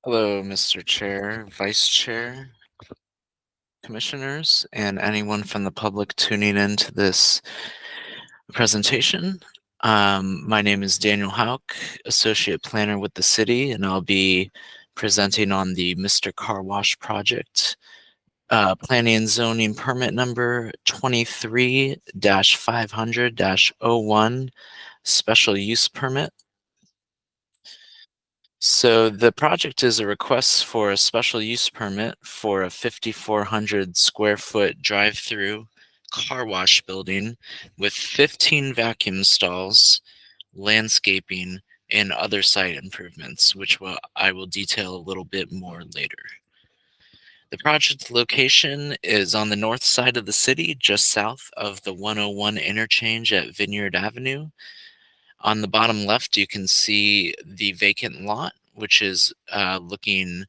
Hello, Mr. Chair, Vice Chair, Commissioners, and anyone from the public tuning into this presentation. My name is Daniel Hauk, Associate Planner with the city, and I'll be presenting on the Mr. Carwash project. Planning and zoning permit number 23-500-01, special use permit. So the project is a request for a special use permit for a 5,400 square foot drive-through car wash building with 15 vacuum stalls, landscaping, and other site improvements, which I will detail a little bit more later. The project location is on the north side of the city, just south of the 101 interchange at Vineyard Avenue. On the bottom left, you can see the vacant lot, which is looking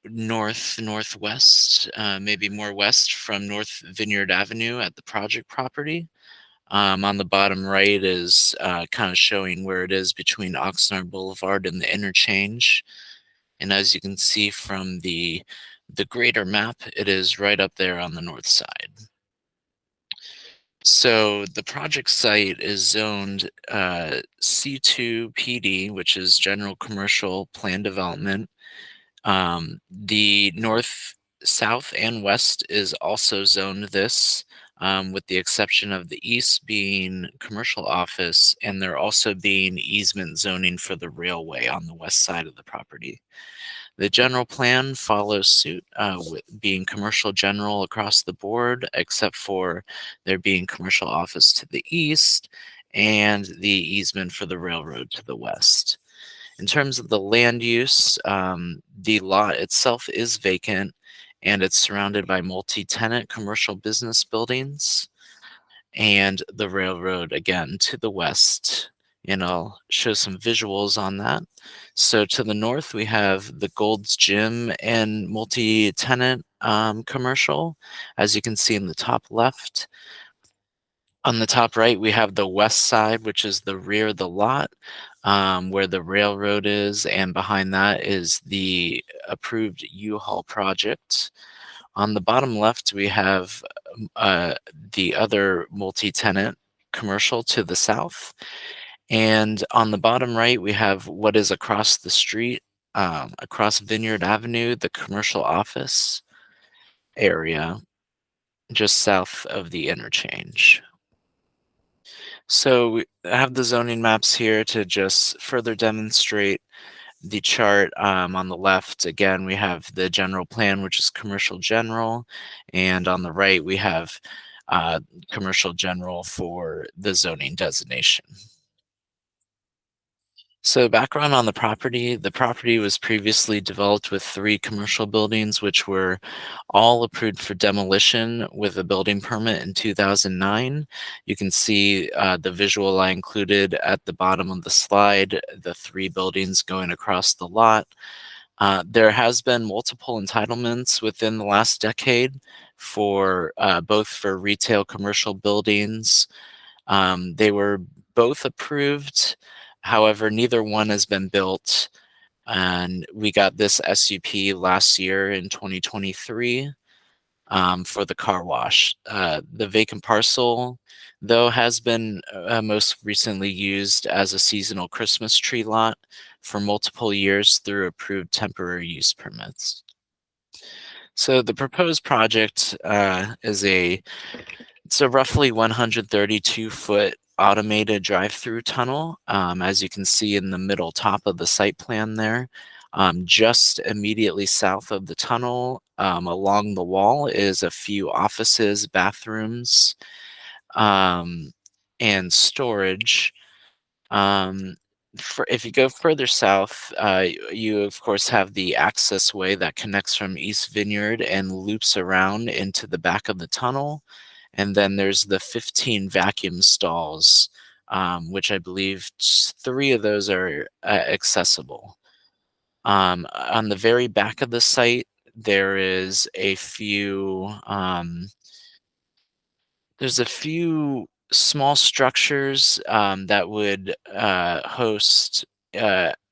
northwest, maybe more west from North Vineyard Avenue at the project property. On the bottom right is kind of showing where it is between Oxnard Boulevard and the interchange. And as you can see from the greater map, it is right up there on the north side. So the project site is zoned C2 PD, which is General Commercial Plan Development. The north, south, and west is also zoned this, with the exception of the east being commercial office, and there also being easement zoning for the railway on the west side of the property. The general plan follows suit, with being commercial general across the board, except for there being commercial office to the east and the easement for the railroad to the west. In terms of the land use, the lot itself is vacant and it's surrounded by multi-tenant commercial business buildings and the railroad again to the west. And I'll show some visuals on that. So to the north, we have the Gold's Gym and multi-tenant commercial, as you can see in the top left. On the top right, we have the west side, which is the rear of the lot, where the railroad is, and behind that is the approved U-Haul project. On the bottom left, we have the other multi-tenant commercial to the south. And on the bottom right, we have what is across the street, across Vineyard Avenue, the commercial office area, just south of the interchange. So I have the zoning maps here to just further demonstrate the chart. On the left, again, we have the general plan, which is commercial general, and on the right, we have uh, commercial general for the zoning designation. So background on the property was previously developed with three commercial buildings, which were all approved for demolition with a building permit in 2009. You can see the visual I included at the bottom of the slide, the three buildings going across the lot. There has been multiple entitlements within the last decade for both for retail commercial buildings. They were both approved. However, neither one has been built. And we got this SUP last year in 2023 for the car wash. The vacant parcel, though, has been most recently used as a seasonal Christmas tree lot for multiple years through approved temporary use permits. So the proposed project it's a roughly 132-foot automated drive-through tunnel, as you can see in the middle top of the site plan there. Just immediately south of the tunnel, along the wall, is a few offices, bathrooms, um, and storage. Um, if you go further south, you of course have the access way that connects from East Vineyard and loops around into the back of the tunnel. And then there's the 15 vacuum stalls, which I believe three of those are accessible. On the very back of the site, there is a few there's a few small structures that would host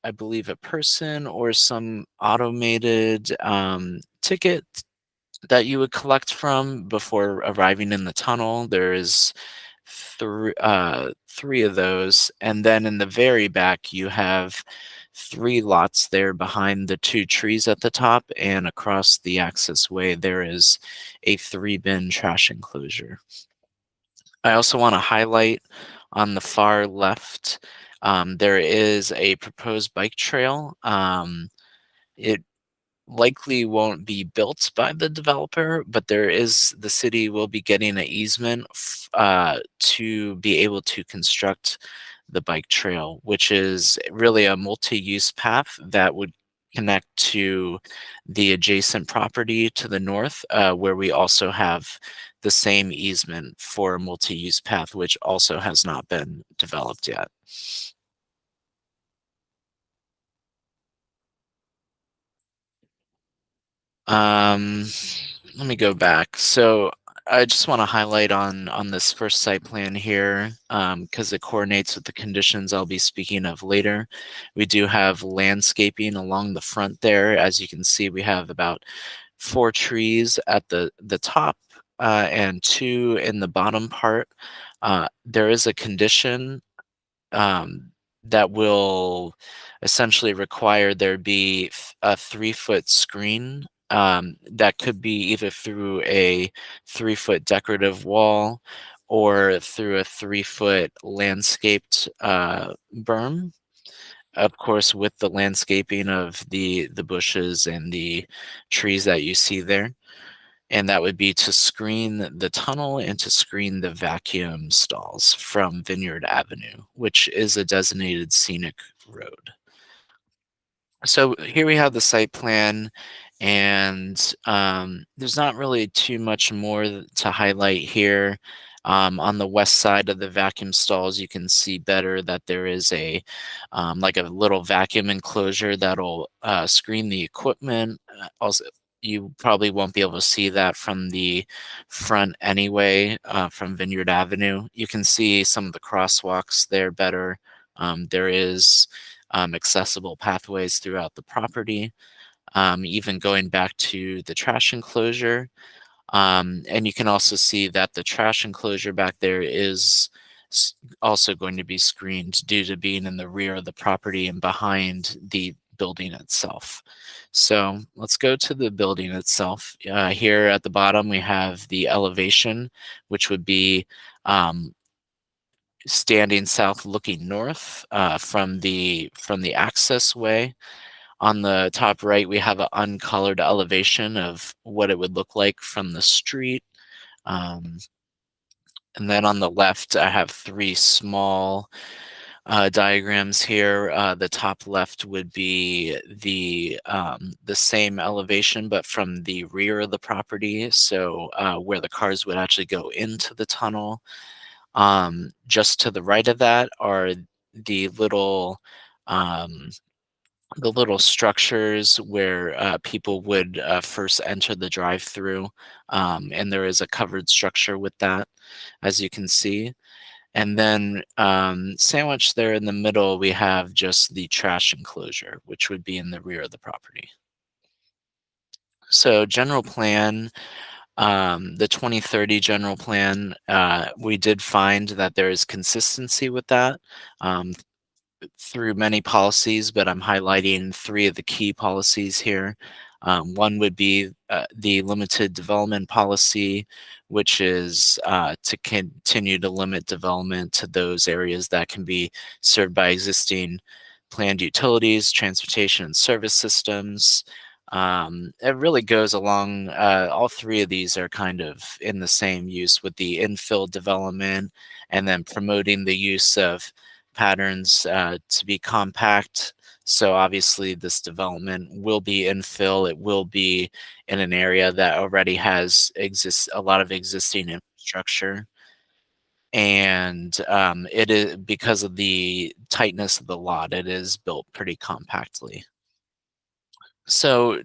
I believe, a person or some automated ticket that you would collect from before arriving in the tunnel. There is three of those, and then in the very back, you have three lots there behind the two trees at the top, and across the access way, there is a three-bin trash enclosure. I also want to highlight on the far left, there is a proposed bike trail. It likely won't be built by the developer, but the city will be getting an easement to be able to construct the bike trail, which is really a multi-use path that would connect to the adjacent property to the north, where we also have the same easement for a multi-use path, which also has not been developed yet. Um, Let me go back. So I just want to highlight on this first site plan here, because it coordinates with the conditions I'll be speaking of later. We do have landscaping along the front there. As you can see, we have about four trees at the top, and two in the bottom part. There is a condition um, that will essentially require there be a 3-foot screen, that could be either through a 3-foot decorative wall or through a 3-foot landscaped berm. Of course, with the landscaping of the bushes and the trees that you see there, and that would be to screen the tunnel and to screen the vacuum stalls from Vineyard Avenue, which is a designated scenic road. So here we have the site plan, and there's not really too much more to highlight here. On the west side of the vacuum stalls, you can see better that there is a like a little vacuum enclosure that'll screen the equipment. Also, you probably won't be able to see that from the front anyway, from Vineyard Avenue. You can see some of the crosswalks there better. There is accessible pathways throughout the property, even going back to the trash enclosure. And you can also see that the trash enclosure back there is also going to be screened due to being in the rear of the property and behind the building itself. So let's go to the building itself. Here at the bottom, we have the elevation, which would be um, standing south looking north, from the access way. On the top right, we have an uncolored elevation of what it would look like from the street. Um, and then on the left, I have three small diagrams here. The top left would be the same elevation, but from the rear of the property, so where the cars would actually go into the tunnel. Just to the right of that are the little um, the little structures where people would first enter the drive-through, and there is a covered structure with that, as you can see. And then sandwiched there in the middle, we have just the trash enclosure, which would be in the rear of the property. So general plan, the 2030 general plan, we did find that there is consistency with that. Um, through many policies, but I'm highlighting three of the key policies here. One would be the limited development policy, which is to continue to limit development to those areas that can be served by existing planned utilities, transportation, and service systems. It really goes along, all three of these are kind of in the same use with the infill development and then promoting the use of patterns to be compact. So obviously this development will be infill. It will be in an area that already has a lot of existing infrastructure. And it is because of the tightness of the lot, it is built pretty compactly. So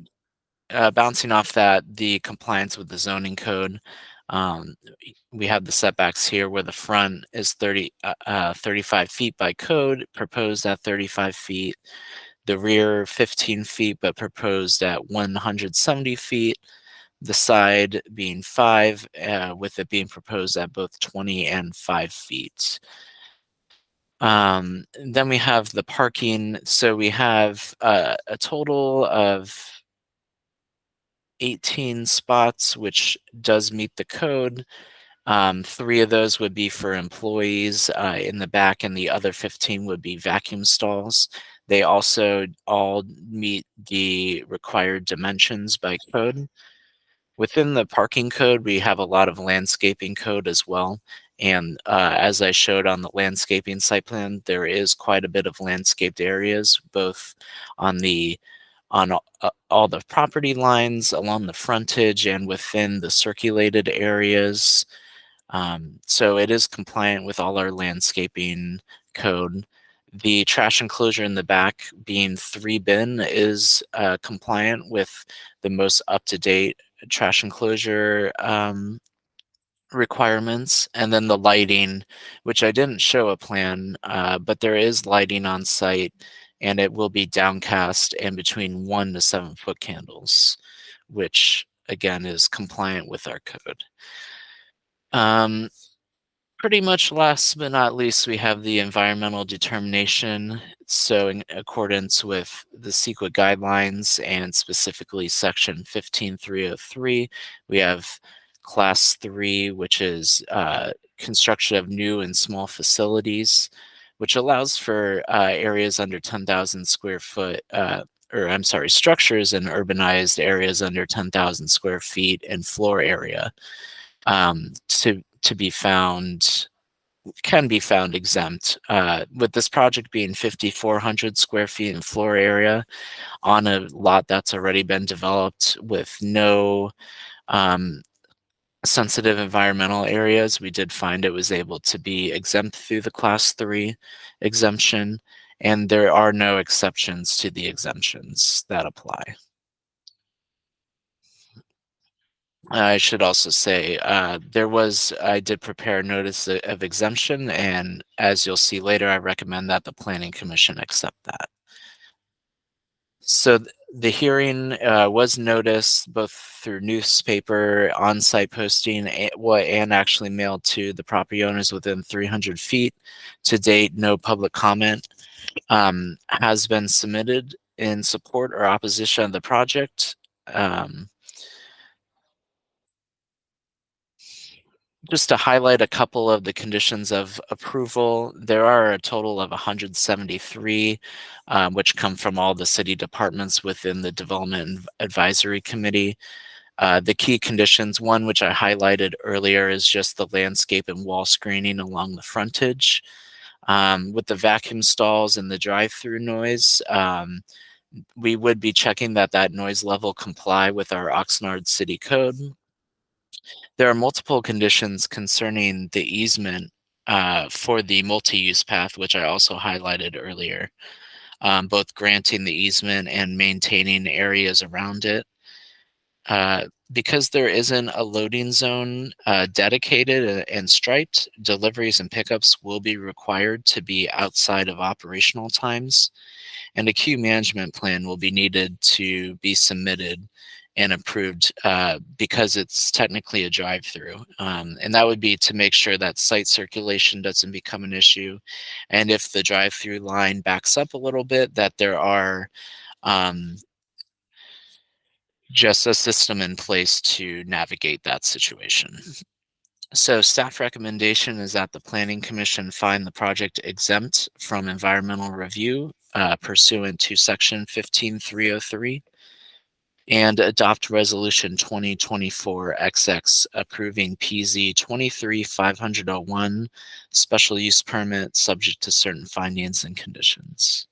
bouncing off that, the compliance with the zoning code, um, we have the setbacks here where the front is 35 feet by code, proposed at 35 feet. the rear 15 feet, but proposed at 170 feet, the side being 5, with it being proposed at both 20 and 5 feet. Then we have the parking. So we have a total of 18 spots, which does meet the code. 3 of those would be for employees in the back, and the other 15 would be vacuum stalls. They also all meet the required dimensions by code. Within the parking code, we have a lot of landscaping code as well. And as I showed on the landscaping site plan, there is quite a bit of landscaped areas, both on the all the property lines along the frontage and within the circulated areas. So it is compliant with all our landscaping code. The trash enclosure in the back, being 3 bin, is compliant with the most up-to-date trash enclosure requirements. And then the lighting, which I didn't show a plan, but there is lighting on site, and it will be downcast and between 1 to 7 foot candles, which again is compliant with our code. Um, Pretty much last but not least, we have the environmental determination. So in accordance with the CEQA guidelines and specifically section 15303, we have class 3, which is construction of new and small facilities, which allows for areas under 10,000 square foot, or I'm sorry, structures in urbanized areas under 10,000 square feet in floor area, to be found, can be found exempt. With this project being 5,400 square feet in floor area on a lot that's already been developed with no um, sensitive environmental areas, we did find it was able to be exempt through the class 3 exemption, and there are no exceptions to the exemptions that apply. I should also say, I did prepare a notice of exemption, and as you'll see later, I recommend that the Planning Commission accept that. So the hearing was noticed both through newspaper, on-site posting, and actually mailed to the property owners within 300 feet. To date, no public comment has been submitted in support or opposition of the project. Um, Just to highlight a couple of the conditions of approval, there are a total of 173, which come from all the city departments within the Development Advisory Committee. The key conditions, one which I highlighted earlier, is just the landscape and wall screening along the frontage. With the vacuum stalls and the drive-through noise, we would be checking that that noise level comply with our Oxnard City Code. There are multiple conditions concerning the easement for the multi-use path, which I also highlighted earlier, both granting the easement and maintaining areas around it. Because there isn't a loading zone dedicated and striped, deliveries and pickups will be required to be outside of operational times, and a queue management plan will be needed to be submitted and approved because it's technically a drive-through. And that would be to make sure that site circulation doesn't become an issue. And if the drive-through line backs up a little bit, that there are um, just a system in place to navigate that situation. So staff recommendation is that the Planning Commission find the project exempt from environmental review pursuant to section 15303 and adopt resolution 2024-XX approving PZ 23-501 special use permit subject to certain findings and conditions.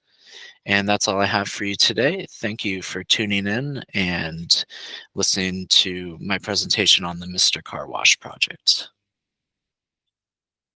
And that's all I have for you today. Thank you for tuning in and listening to my presentation on the Mr. Car Wash project.